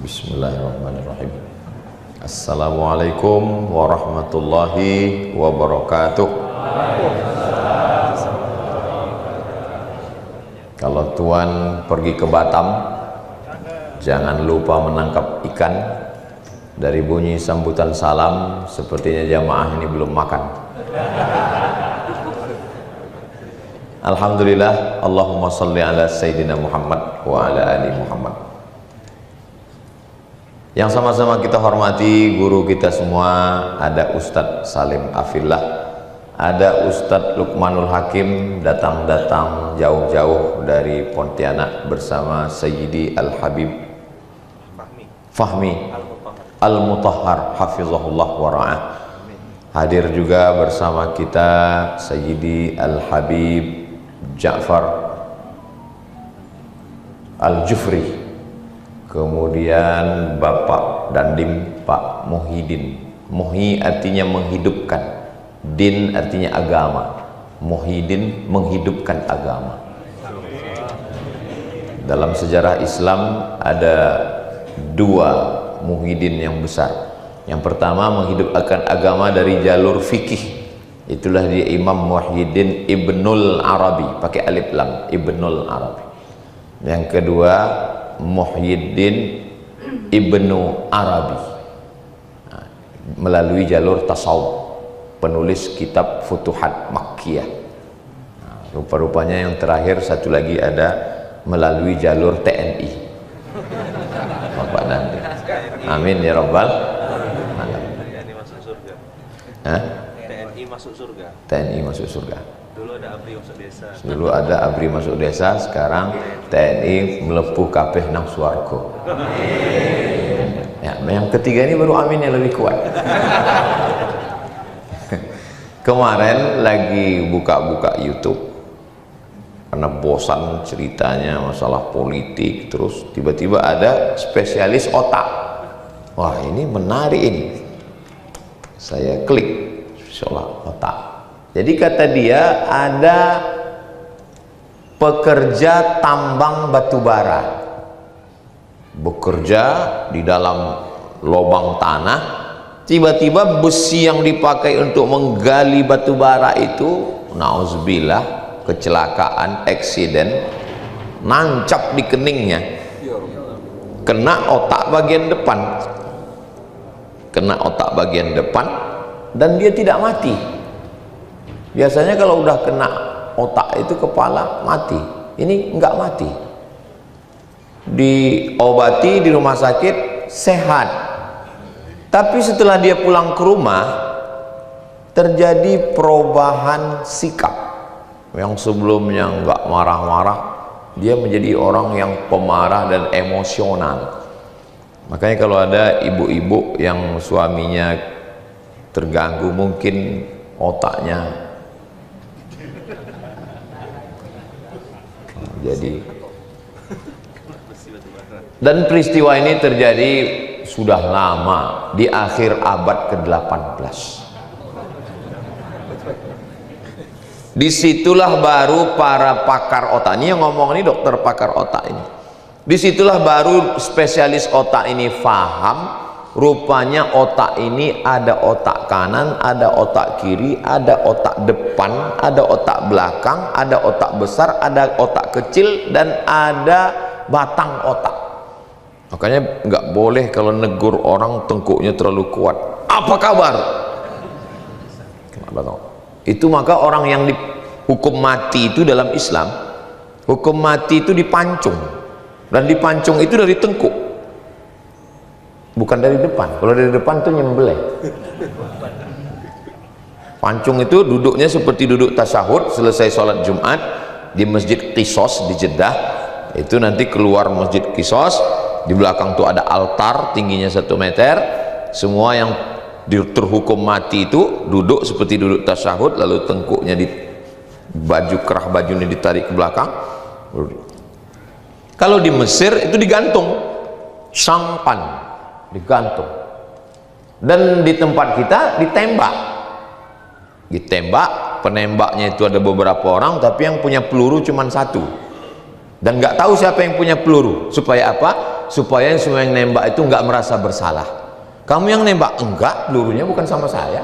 Bismillahirrahmanirrahim. Assalamualaikum warahmatullahi wabarakatuh. Kalau Tuan pergi ke Batam, jangan lupa menangkap ikan. Dari bunyi sambutan salam, sepertinya jamaah ini belum makan. Alhamdulillah, Allahumma salli ala Sayyidina Muhammad wa ala ali Muhammad. Yang sama-sama kita hormati guru kita semua, ada Ustadz Salim Afillah, ada Ustadz Luqmanul Hakim, datang-datang jauh-jauh dari Pontianak bersama Sayyidi Al-Habib Fahmi Al-Mutahhar Hafizahullah wara'ah. Hadir juga bersama kita Sayyidi Al-Habib Ja'far Al-Jufri, kemudian Bapak Dandim Pak Muhyiddin. Muhyi artinya menghidupkan, din artinya agama, Muhyiddin menghidupkan agama. Dalam sejarah Islam ada dua Muhyiddin yang besar. Yang pertama menghidupkan agama dari jalur fikih, itulah dia Imam Muhyiddin Ibnul Arabi, pakai alif lam, Ibnul Arabi. Yang kedua Muhyiddin Ibnu Arabi, melalui jalur tasawuf, penulis kitab Futuhat Makkiyah. Rupa-rupanya yang terakhir satu lagi ada melalui jalur TNI. Bapak nanti. Amin ya Rabbal alamin. TNI masuk surga. TNI masuk surga. TNI masuk surga. Dulu ada ABRI masuk desa. Dulu ada ABRI masuk desa, sekarang TNI melepuh kabeh nang swarga. Ya, yang ketiga ini baru amin yang lebih kuat. Kemarin lagi buka-buka YouTube karena bosan ceritanya masalah politik, terus tiba-tiba ada spesialis otak. Wah, ini menarik ini. Saya klik soal otak. Jadi kata dia ada pekerja tambang batubara bekerja di dalam lubang tanah, tiba-tiba besi yang dipakai untuk menggali batubara itu, nauzubillah, kecelakaan, eksiden, nancap di keningnya, kena otak bagian depan, kena otak bagian depan, dan dia tidak mati. Biasanya kalau udah kena otak itu kepala mati, ini enggak mati. Diobati di rumah sakit sehat, tapi setelah dia pulang ke rumah terjadi perubahan sikap. Yang sebelumnya enggak marah-marah, dia menjadi orang yang pemarah dan emosional. Makanya kalau ada ibu-ibu yang suaminya terganggu, mungkin otaknya jadi, dan peristiwa ini terjadi sudah lama, di akhir abad ke-18. Disitulah baru para pakar otak, ini yang ngomong ini dokter pakar otak ini, disitulah baru spesialis otak ini faham. Rupanya otak ini ada otak kanan, ada otak kiri, ada otak depan, ada otak belakang, ada otak besar, ada otak kecil, dan ada batang otak. Makanya nggak boleh kalau negur orang tengkuknya terlalu kuat. Apa kabar? Itu maka orang yang dihukum mati itu dalam Islam, hukum mati itu dipancung, dan dipancung itu dari tengkuk, bukan dari depan. Kalau dari depan itu nyembelih. Pancung itu duduknya seperti duduk tasyahud selesai sholat Jumat di Masjid Qisos di Jeddah. Itu nanti keluar Masjid Qisos, di belakang tuh ada altar tingginya 1 meter. Semua yang terhukum mati itu duduk seperti duduk tasyahud, lalu tengkuknya di baju, kerah bajunya ditarik ke belakang. Kalau di Mesir itu digantung, sampan digantung, dan di tempat kita ditembak. Penembaknya itu ada beberapa orang, tapi yang punya peluru cuma 1, dan nggak tahu siapa yang punya peluru. Supaya apa? supaya semua yang nembak itu nggak merasa bersalah. Kamu yang nembak, enggak, pelurunya bukan sama saya.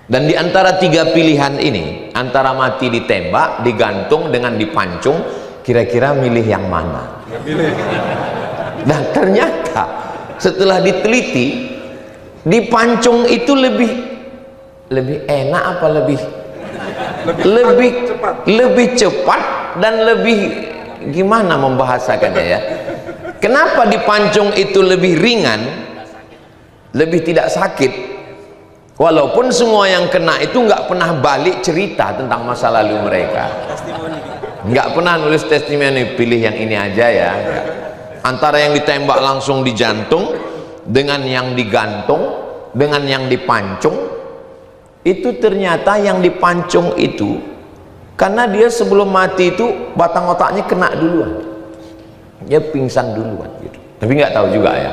Dan di antara tiga pilihan ini, antara mati ditembak, digantung dengan dipancung, kira-kira milih yang mana? Dan ternyata setelah diteliti, dipancung itu lebih enak apa lebih cepat dan lebih gimana membahasakannya ya. Kenapa dipancung itu lebih ringan, lebih tidak sakit, walaupun semua yang kena itu nggak pernah balik cerita tentang masa lalu mereka, nggak pernah nulis testimoni, pilih yang ini aja ya. Antara yang ditembak langsung di jantung dengan yang digantung dengan yang dipancung, itu ternyata yang dipancung itu karena dia sebelum mati itu batang otaknya kena duluan, dia pingsan duluan gitu. Tapi nggak tahu juga ya,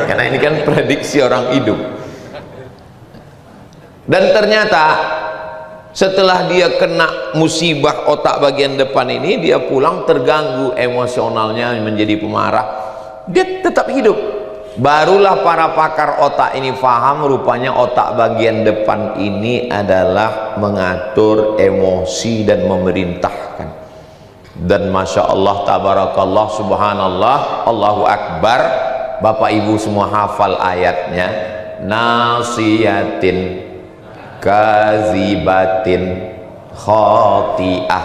karena ini kan prediksi orang hidup. Dan ternyata setelah dia kena musibah otak bagian depan ini, dia pulang terganggu emosionalnya, menjadi pemarah, dia tetap hidup. Barulah para pakar otak ini paham, rupanya otak bagian depan ini adalah mengatur emosi dan memerintahkan. Dan Masya Allah, tabarakallah, subhanallah, Allahu Akbar. Bapak ibu semua hafal ayatnya. Nasiyatin kazibatin khati'ah.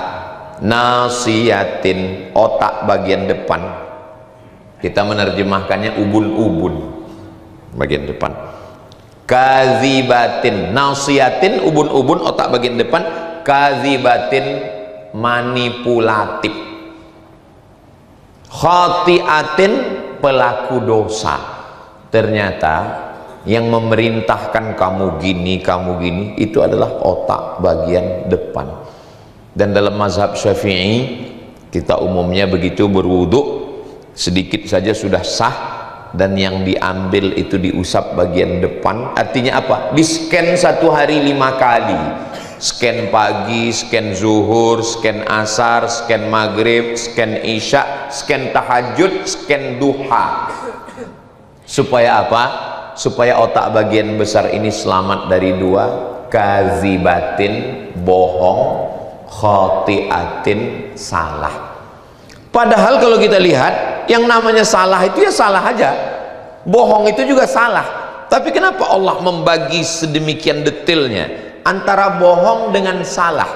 Nasiyatin, otak bagian depan, kita menerjemahkannya ubun-ubun bagian depan. Kazibatin, nasiyatin, ubun-ubun, otak bagian depan. Kazibatin, manipulatif. Khati'atin, pelaku dosa. Ternyata yang memerintahkan kamu gini itu adalah otak bagian depan. Dan dalam mazhab Syafi'i, kita umumnya begitu berwudu, sedikit saja sudah sah, dan yang diambil itu diusap bagian depan. Artinya apa? Di scan satu hari 5 kali, scan pagi, scan zuhur, scan asar, scan maghrib, scan isya, scan tahajud, scan duha. Supaya apa? Supaya otak bagian besar ini selamat dari dua, kazibatin, bohong, khati'atin, salah. Padahal kalau kita lihat, yang namanya salah itu ya salah aja, bohong itu juga salah. Tapi kenapa Allah membagi sedemikian detailnya antara bohong dengan salah?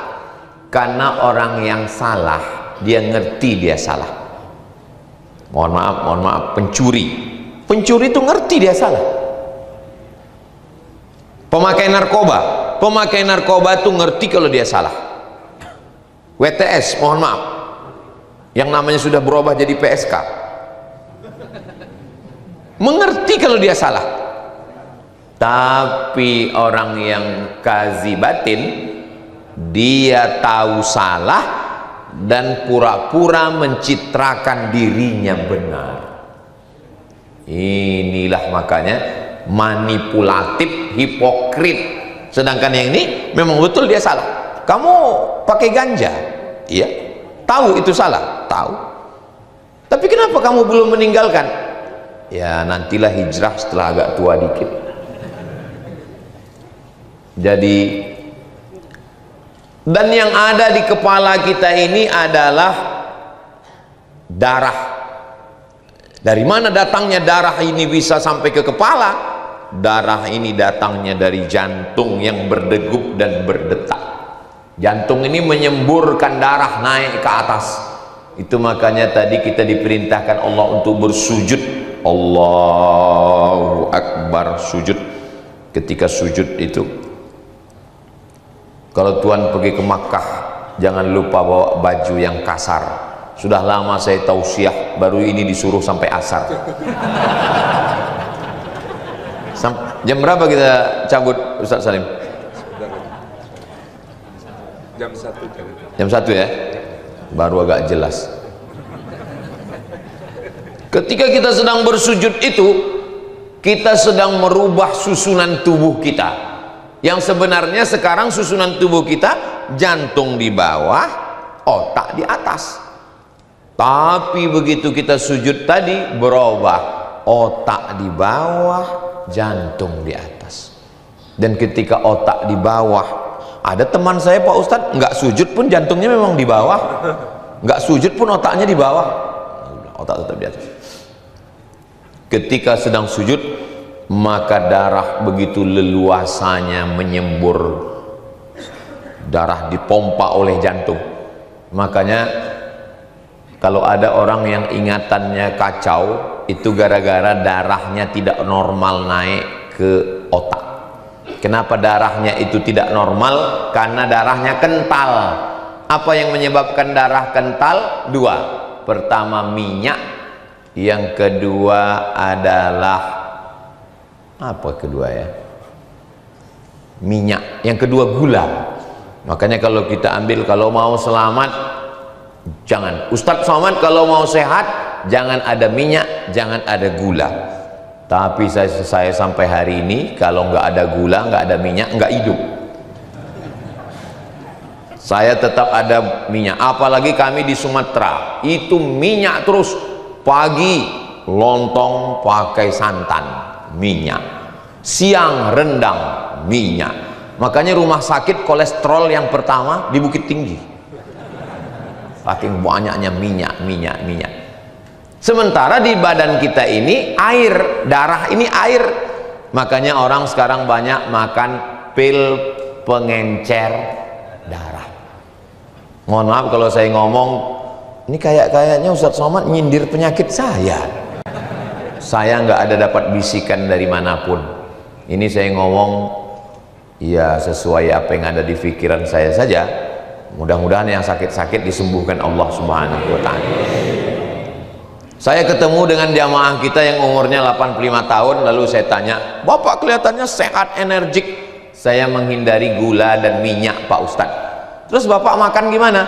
Karena orang yang salah, dia ngerti dia salah. Mohon maaf, pencuri itu ngerti dia salah. Pemakai narkoba itu ngerti kalau dia salah. WTS, mohon maaf, yang namanya sudah berubah jadi PSK, mengerti kalau dia salah. Tapi orang yang kazibatin, dia tahu salah dan pura-pura mencitrakan dirinya benar. Inilah makanya manipulatif, hipokrit. Sedangkan yang ini memang betul dia salah. Kamu pakai ganja, iya, tahu itu salah, tahu. Tapi kenapa kamu belum meninggalkan? Ya nantilah hijrah setelah agak tua dikit. Jadi, dan yang ada di kepala kita ini adalah darah. Dari mana datangnya darah ini bisa sampai ke kepala? Darah ini datangnya dari jantung yang berdegup dan berdetak. Jantung ini menyemburkan darah naik ke atas. Itu makanya tadi kita diperintahkan Allah untuk bersujud. Allahu Akbar, sujud. Ketika sujud itu, kalau Tuhan pergi ke Makkah, jangan lupa bawa baju yang kasar. Sudah lama saya tausiah, baru ini disuruh sampai asar. Jam berapa kita cabut, Ustaz Salim? Jam 1. Jam 1 ya? Baru agak jelas. Ketika kita sedang bersujud itu, kita sedang merubah susunan tubuh kita. Yang sebenarnya sekarang susunan tubuh kita, jantung di bawah, otak di atas. Tapi begitu kita sujud tadi berubah, otak di bawah, jantung di atas. Dan ketika otak di bawah, ada teman saya Pak Ustadz nggak sujud pun jantungnya memang di bawah, nggak sujud pun otaknya di bawah, otak tetap di atas. Ketika sedang sujud, maka darah begitu leluasanya menyembur, darah dipompa oleh jantung. Makanya kalau ada orang yang ingatannya kacau, itu gara-gara darahnya tidak normal naik ke otak. Kenapa darahnya itu tidak normal? Karena darahnya kental. Apa yang menyebabkan darah kental? Dua. Pertama minyak, yang kedua adalah apa kedua ya? Minyak. Yang kedua gula. Makanya kalau kita ambil, kalau mau selamat jangan, Ustadz Somad kalau mau sehat jangan ada minyak, jangan ada gula. Tapi saya sampai hari ini kalau nggak ada gula, nggak ada minyak, nggak hidup. Saya tetap ada minyak. Apalagi kami di Sumatera, itu minyak terus. Pagi lontong pakai santan, minyak. Siang rendang, minyak. Makanya rumah sakit kolesterol yang pertama di Bukit Tinggi. Saking banyaknya minyak. Sementara di badan kita ini air, darah ini air. Makanya orang sekarang banyak makan pil pengencer darah. Mohon maaf kalau saya ngomong, ini kayaknya Ustadz Somad nyindir penyakit saya. Saya nggak ada dapat bisikan dari manapun. Ini saya ngomong ya sesuai apa yang ada di pikiran saya saja. Mudah-mudahan yang sakit-sakit disembuhkan Allah Subhanahu wa ta'ala. Saya ketemu dengan jamaah kita yang umurnya 85 tahun, lalu saya tanya, "Bapak kelihatannya sehat, energik." Saya menghindari gula dan minyak, Pak Ustadz. Terus Bapak makan gimana?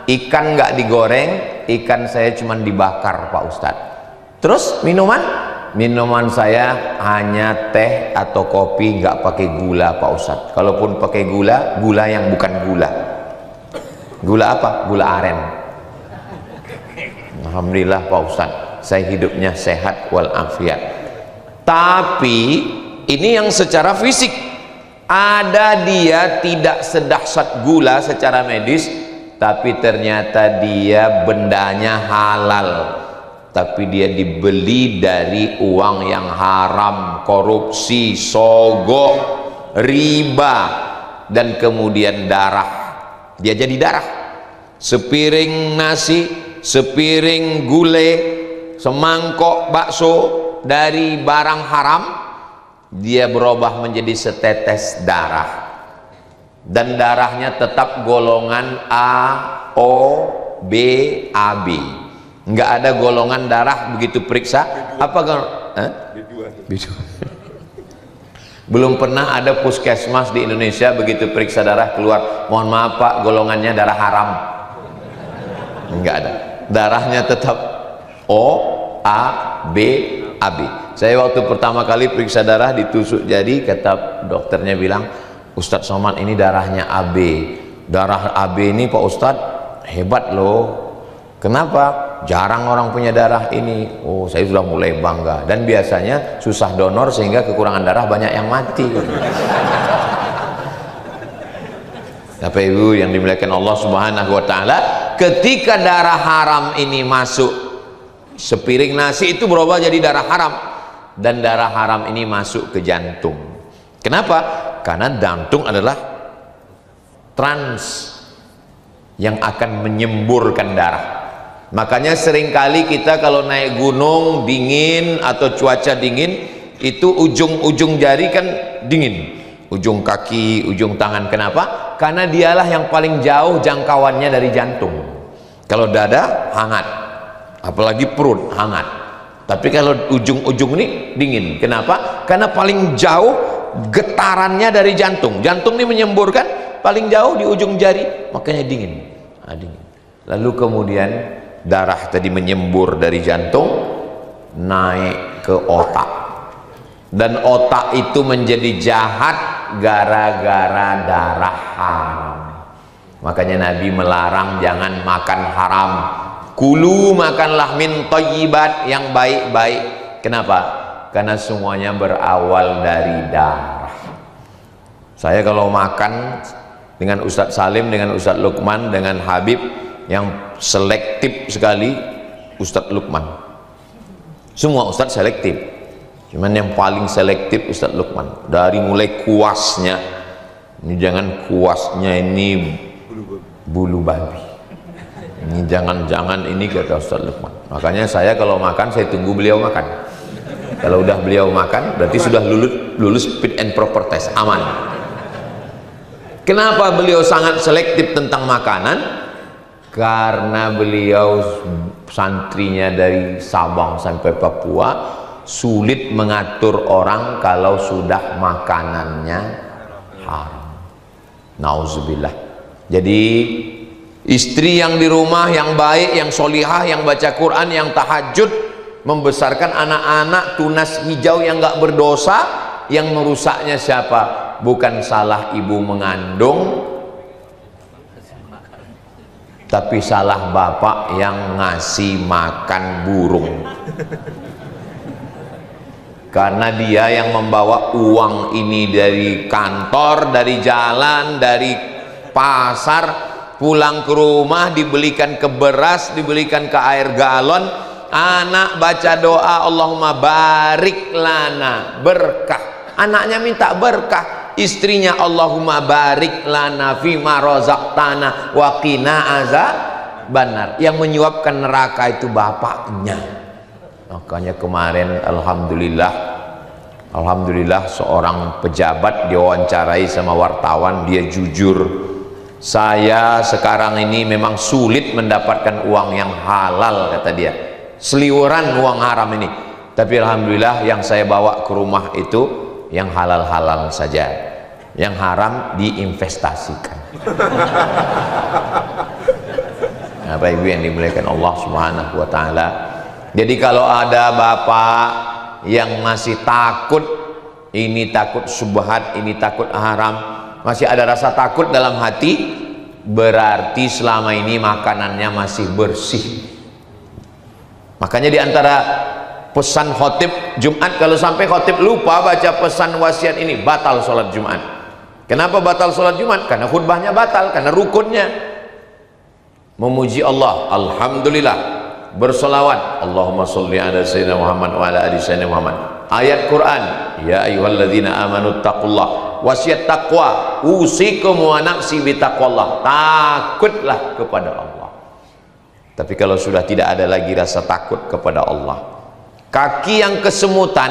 Ikan nggak digoreng, ikan saya cuma dibakar, Pak Ustadz. Terus minuman? Minuman saya hanya teh atau kopi, nggak pakai gula, Pak Ustadz. Kalaupun pakai gula, gula yang bukan gula. Gula apa? Gula aren. Alhamdulillah Pak Ustadz, saya hidupnya sehat walafiat. Tapi ini yang secara fisik, ada dia tidak sedahsyat gula secara medis, tapi ternyata dia bendanya halal, tapi dia dibeli dari uang yang haram, korupsi, sogok, riba, dan kemudian darah. Dia jadi darah. Sepiring nasi, sepiring gulai, semangkok bakso dari barang haram, dia berubah menjadi setetes darah. Dan darahnya tetap golongan A, O, B, AB. Nggak ada golongan darah begitu periksa. B2. Apa B2. Belum pernah ada puskesmas di Indonesia begitu periksa darah keluar, "Mohon maaf Pak, golongannya darah haram." Nggak ada. Darahnya tetap O, A, B, AB. Saya waktu pertama kali periksa darah ditusuk jari, kata dokternya bilang, "Ustadz Somad ini darahnya AB." Darah AB ini Pak Ustadz hebat loh. Kenapa? Jarang orang punya darah ini. Oh, saya sudah mulai bangga. Dan biasanya susah donor sehingga kekurangan darah banyak yang mati. Bapak Ibu yang dimuliakan Allah Subhanahu wa ta'ala, ketika darah haram ini masuk, sepiring nasi itu berubah jadi darah haram, dan darah haram ini masuk ke jantung. Kenapa? Karena jantung adalah trans yang akan menyemburkan darah. Makanya seringkali kita kalau naik gunung dingin atau cuaca dingin, itu ujung-ujung jari kan dingin, ujung kaki, ujung tangan. Kenapa? Karena dialah yang paling jauh jangkauannya dari jantung. Kalau dada hangat, apalagi perut hangat. Tapi kalau ujung-ujung ini dingin. Kenapa? Karena paling jauh getarannya dari jantung. Jantung ini menyemburkan paling jauh di ujung jari, makanya dingin. Dingin. Lalu kemudian darah tadi menyembur dari jantung naik ke otak, dan otak itu menjadi jahat gara-gara darah haram. Makanya Nabi melarang jangan makan haram, Kulu, makanlah, min thayyibat, yang baik-baik. Kenapa? Karena semuanya berawal dari darah. Saya kalau makan dengan Ustadz Salim, dengan Ustadz Lukman, dengan Habib, yang selektif sekali Ustadz Lukman. Semua Ustadz selektif, cuman yang paling selektif Ustadz Lukman. Dari mulai kuasnya, ini jangan kuasnya ini bulu babi, ini jangan-jangan ini, kata Ustadz Lukman. Makanya saya kalau makan, saya tunggu beliau makan. Kalau udah beliau makan, berarti sudah lulus fit and proper test, aman. Kenapa beliau sangat selektif tentang makanan? Karena beliau santrinya dari Sabang sampai Papua, sulit mengatur orang kalau sudah makanannya haram. Nauzubillah. Jadi istri yang di rumah yang baik, yang solihah, yang baca Quran, yang tahajud, membesarkan anak-anak tunas hijau yang nggak berdosa, yang merusaknya siapa? Bukan salah ibu mengandung, tapi salah bapak yang ngasih makan burung. Karena dia yang membawa uang ini dari kantor, dari jalan, dari pasar, pulang ke rumah, dibelikan ke beras, dibelikan ke air galon. Anak baca doa, Allahumma barik lana, berkah. Anaknya minta berkah. Istrinya, Allahumma barik lana fima razaqtana wa qina azabannar. Yang menyuapkan neraka itu bapaknya. Makanya kemarin alhamdulillah seorang pejabat diwawancarai sama wartawan, dia jujur, saya sekarang ini memang sulit mendapatkan uang yang halal, kata dia, seliweran uang haram ini, tapi alhamdulillah yang saya bawa ke rumah itu yang halal-halal saja, yang haram diinvestasikan. Bapak Ibu yang dimuliakan Allah Subhanahu wa taala. Jadi kalau ada bapak yang masih takut, ini takut subhat, ini takut haram, masih ada rasa takut dalam hati, berarti selama ini makanannya masih bersih. Makanya di antara pesan khotib Jumat, kalau sampai khotib lupa baca pesan wasiat ini, batal sholat Jumat. Kenapa batal sholat Jumat? Karena khutbahnya batal, karena rukunnya. Memuji Allah, alhamdulillah, bersolawat, Allahumma sholli ala sayyidina Muhammad wa ala ali sayyidina Muhammad. Ayat Quran, ya ayyuhalladzina amanu taqullah, wasiat taqwa, usikum wa nafsi bitaqwallah, takutlah kepada Allah. Tapi kalau sudah tidak ada lagi rasa takut kepada Allah, kaki yang kesemutan,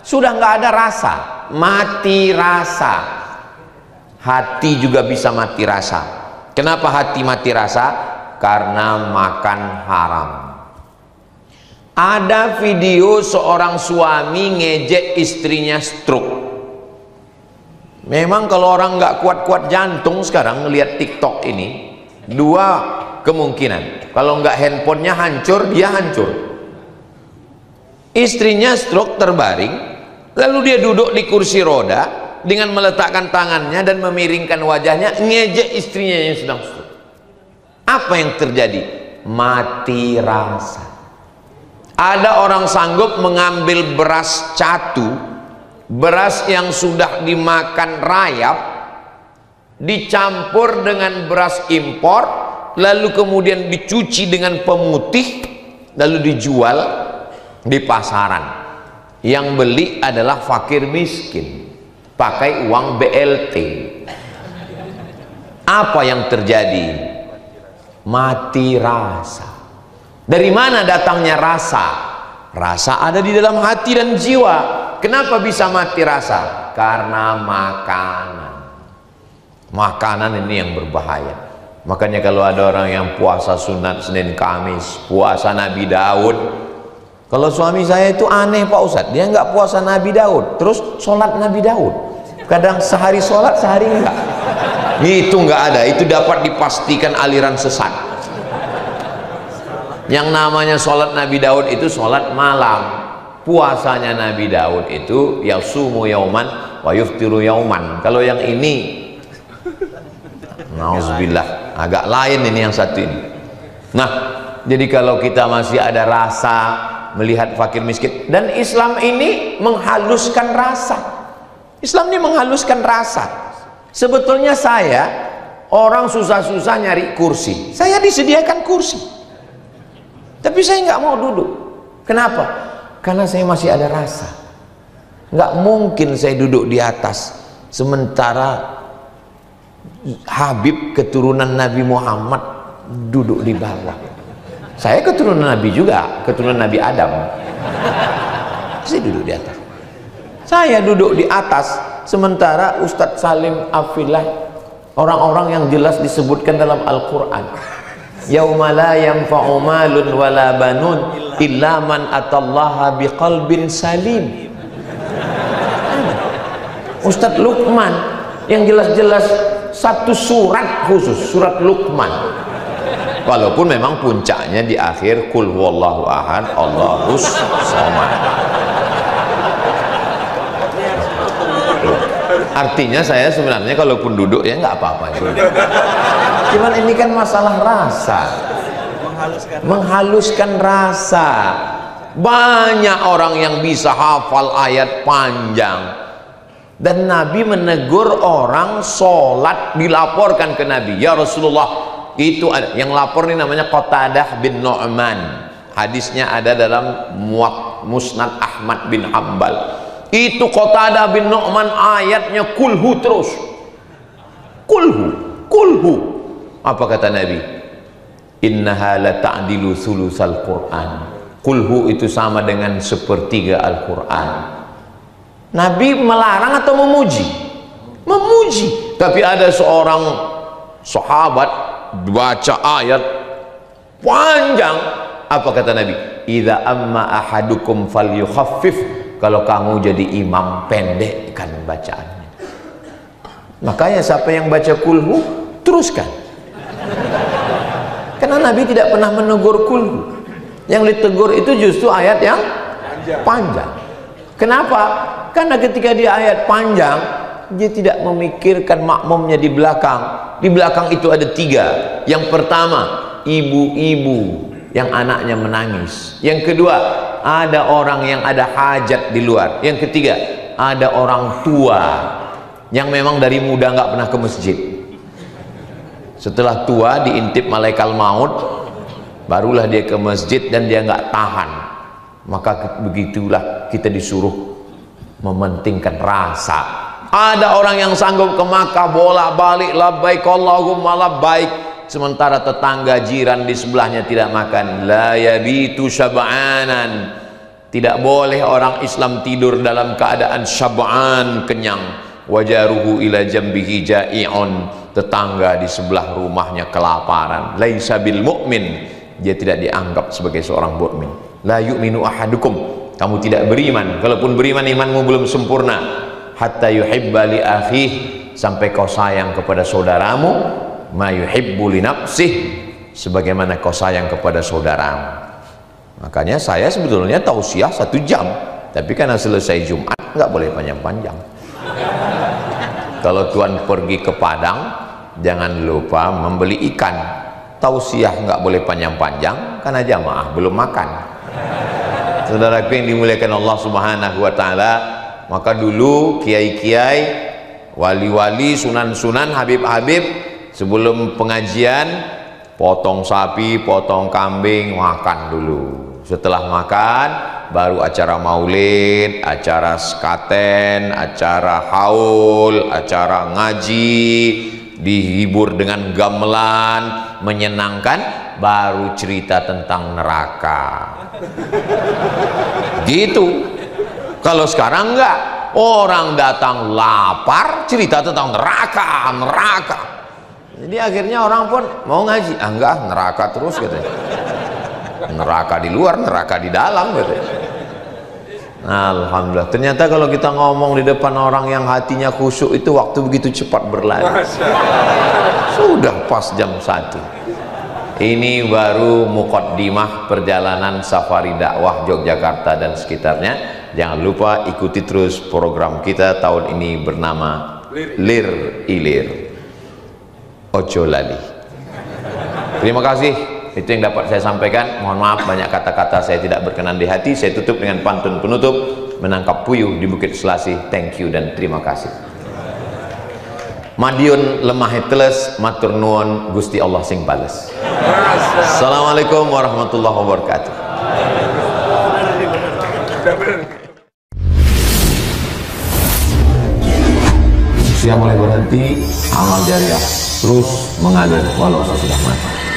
sudah nggak ada rasa, mati rasa. Hati juga bisa mati rasa. Kenapa hati mati rasa? Karena makan haram. Ada video seorang suami ngejek istrinya stroke. Memang kalau orang nggak kuat-kuat jantung sekarang ngelihat TikTok ini, dua kemungkinan. Kalau nggak handphonenya hancur, dia hancur. Istrinya stroke terbaring, lalu dia duduk di kursi roda dengan meletakkan tangannya dan memiringkan wajahnya, ngejek istrinya yang sedang stroke. Apa yang terjadi? Mati rasa. Ada orang sanggup mengambil beras catu, beras yang sudah dimakan rayap, dicampur dengan beras impor, lalu kemudian dicuci dengan pemutih, lalu dijual di pasaran. Yang beli adalah fakir miskin, pakai uang BLT. Apa yang terjadi? Mati rasa. Dari mana datangnya rasa? Rasa ada di dalam hati dan jiwa. Kenapa bisa mati rasa? Karena makanan. Makanan ini yang berbahaya. Makanya kalau ada orang yang puasa sunat Senin Kamis, puasa Nabi Daud. Kalau suami saya itu aneh Pak Ustadz, dia nggak puasa Nabi Daud, terus sholat Nabi Daud. Kadang sehari sholat, sehari enggak. Itu nggak ada, itu dapat dipastikan aliran sesat. Yang namanya sholat Nabi Daud itu sholat malam. Puasanya Nabi Daud itu yasumu yauman wa yuftiru yauman. Kalau yang ini, nauzubillah, agak lain ini yang satu ini. Nah, Jadi kalau kita masih ada rasa melihat fakir miskin, dan Islam ini menghaluskan rasa. Islam ini menghaluskan rasa. Sebetulnya saya, orang susah-susah nyari kursi, saya disediakan kursi, tapi saya nggak mau duduk. Kenapa? Karena saya masih ada rasa. Nggak mungkin saya duduk di atas, sementara Habib keturunan Nabi Muhammad duduk di bawah. Saya keturunan Nabi juga, keturunan Nabi Adam. Saya duduk di atas. Saya duduk di atas, sementara Ustadz Salim Afilah, orang-orang yang jelas disebutkan dalam Al-Quran, yauma la yanfa'u malun wala banun illa man atallaha biqalbin salim. Ustadz Luqman yang jelas-jelas satu surat khusus, surat Luqman, walaupun memang puncaknya di akhir qul huwallahu ahad Allahus somad. Artinya saya sebenarnya kalaupun duduk ya nggak apa-apa juga. Cuman ini kan masalah rasa, menghaluskan rasa. Banyak orang yang bisa hafal ayat panjang, dan Nabi menegur orang sholat, dilaporkan ke Nabi, ya Rasulullah, itu ada yang lapor ini namanya Qatadah bin Nu'man, hadisnya ada dalam Musnad Ahmad bin Hambal. Itu Qatadah bin Nu'man ayatnya kulhu terus, kulhu. Apa kata Nabi? Innaha la ta'dilu sulusal Qur'an. Kulhu itu sama dengan sepertiga Al-Quran. Nabi melarang atau memuji? Memuji. Tapi ada seorang sahabat baca ayat panjang. Apa kata Nabi? Idza amma ahadukum falyukhaffif. Kalau kamu jadi imam, pendekkan bacaannya. Makanya siapa yang baca kulhu, teruskan. Karena Nabi tidak pernah menegur kulhu. Yang ditegur itu justru ayat yang panjang. Kenapa? Karena ketika dia ayat panjang, dia tidak memikirkan makmumnya di belakang. Di belakang itu ada tiga. Yang pertama, ibu-ibu yang anaknya menangis. Yang kedua, ada orang yang ada hajat di luar. Yang ketiga, ada orang tua yang memang dari muda nggak pernah ke masjid. Setelah tua diintip malaikat maut, barulah dia ke masjid dan dia nggak tahan. Maka begitulah kita disuruh mementingkan rasa. Ada orang yang sanggup ke Makkah bolak-balik labbaik Allahumma labbaik, sementara tetangga jiran di sebelahnya tidak makan. La yabitu syab'anan. Tidak boleh orang Islam tidur dalam keadaan syab'an, kenyang. Wajaruhu ila jambihi ja'i'un. Tetangga di sebelah rumahnya kelaparan. Laisa bil mu'min. Dia tidak dianggap sebagai seorang mukmin. La yu'minu ahadukum. Kamu tidak beriman. Kalaupun beriman, imanmu belum sempurna. Hatta yuhibba li akhih, sampai kau sayang kepada saudaramu ma yuhibbu li nafsih, sebagaimana kau sayang kepada saudaramu. Makanya saya sebetulnya tausiah 1 jam, tapi karena selesai Jumat nggak boleh panjang-panjang. Kalau tuan pergi ke Padang, jangan lupa membeli ikan. Tausiah nggak boleh panjang-panjang karena jamaah belum makan. Saudaraku yang dimuliakan Allah Subhanahu wa taala, maka dulu kiai-kiai, wali-wali, sunan-sunan, habib-habib sebelum pengajian potong sapi, potong kambing, makan dulu. Setelah makan baru acara maulid, acara sekaten, acara haul, acara ngaji, dihibur dengan gamelan menyenangkan, baru cerita tentang neraka. Gitu. Kalau sekarang enggak, orang datang lapar cerita tentang neraka. Jadi akhirnya orang pun mau ngaji, enggak, neraka terus katanya. Neraka di luar, neraka di dalam katanya. Alhamdulillah. Ternyata kalau kita ngomong di depan orang yang hatinya khusyuk itu waktu begitu cepat berlalu. Sudah pas jam 1. Ini baru muqaddimah perjalanan safari dakwah Yogyakarta dan sekitarnya. Jangan lupa ikuti terus program kita tahun ini bernama Lir Ilir Ojo Lali. Terima kasih Itu yang dapat saya sampaikan. Mohon maaf banyak kata-kata saya tidak berkenan di hati. Saya tutup dengan pantun penutup, menangkap puyuh di Bukit Selasih. Thank you dan terima kasih. Madiun lemah teles, matur nuwun Gusti Allah sing bales. Assalamualaikum warahmatullahi wabarakatuh. Siang mulai berhenti, amal jariah terus mengalir walau sudah mati.